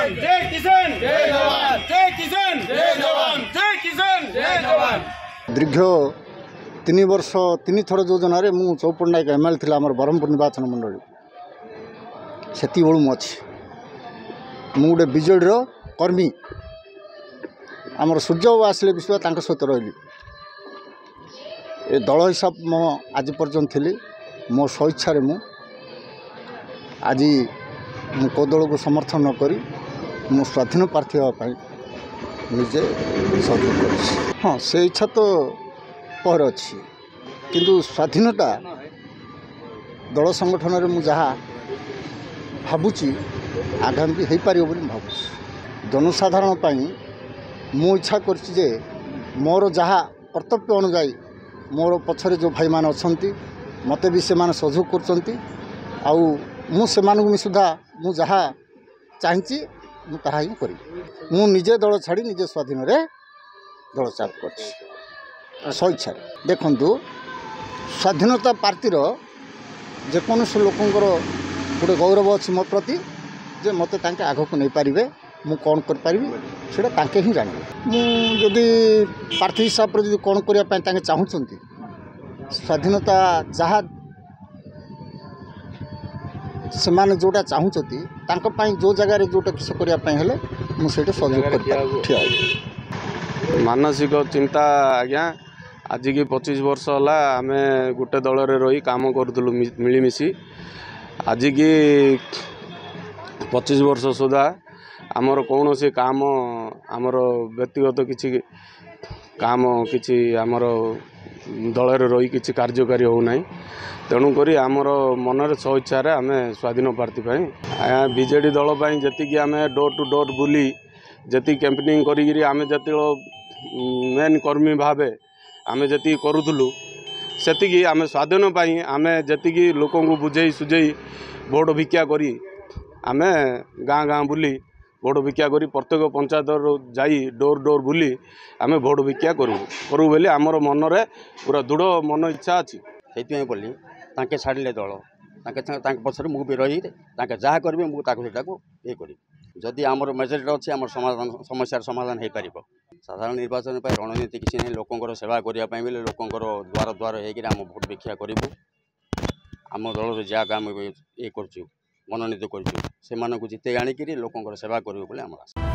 जवान जय किसान जय जवान जय किसान जय जवान जय किसान जय जवान। दीर्घ 3 वर्ष 3 थर योजन मु चौपट एमएलए थी आम ब्रह्मपुर निर्वाचन मंडल से अच्छी मु गोटे विजेडी कर्मी आमर सूर्य बाबू आसिले विश्वास सहित रही ए दल हिसाब मो आज पर्यंत थी मो स्वेच्छा मु आज मु को दल को समर्थन न करी मु स्वाधीन प्रार्थी होगापाई निजे सहयोग कर। हाँ से इच्छा तो पर अच्छी किंतु स्वाधीनता दल संगठन में मुझे भावुची आगामी भी हो पार भावुँ जनसाधारण मु इच्छा करजे मोर जहाँ कर्तव्य अनुजाई मोर पछरे जो भाई मैंने अच्छा मत भी से सहयोग कर सुधा मु जहाँ चाहती मुझे ही करी मु निजे दल छाड़ी निजे स्वाधीन रे दल चाप कर स्वेच्छा देखु स्वाधीनता पार्टी जेकोसी लोकंर गोटे गौरव अच्छी मो प्रति जे मत आग को नहीं पारे मु कौन करी से ही जान मुझे प्रार्थी हिसाब से जो कौन करने चाहूँगी स्वाधीनता जहाँ से माने जोटा चाहूँगी जो जगार जोटा किस करने मुझे सहयोग कर मानसिक चिंता आज्ञा आज की 25 वर्ष है आम गोटे दल रही काम करूँ मिलमिशी आज की 25 वर्ष सुधा आमर कौन से काम आमर व्यक्तिगत किसी काम किसी आमर दल रही किसी कार्यकारी होना तेणुक आमर मनर स्वेच्छा आम स्वाधीन प्रार्थी बीजेडी दल जी आम डोर टू डोर बुली जी कैंपेनिंग करी आम जी मेन कर्मी भाव आम जी करूँ से आम स्वाधीन आम जी लोक बुझे सुझे भोट भिक्षा करी आम गाँ गाँ बुली भोट भिक्षा करी प्रत्येक पंचायत जाई डोर डोर बुली आम भोट भिक्षा करूँ बोले आमर मनरे पूरा दृढ़ मन इच्छा अच्छी से बोली ताके छाड़े दल पछरे मुझे रही जहाँ करेंगे मुझे ये करी जदि आमर मेजोरिटी अच्छी आम समस्या समाधान हो पार साधारण निर्वाचन रणनीति किसी नहीं लोकंर सेवा करने बोले लोकंर द्वार द्वार होकर भोट भिक्षा करूँ आम दल जहाँ आम ये कर मनोनीत कर जिते आणिक लोकंर सेवा करूँ बोले आम आशा।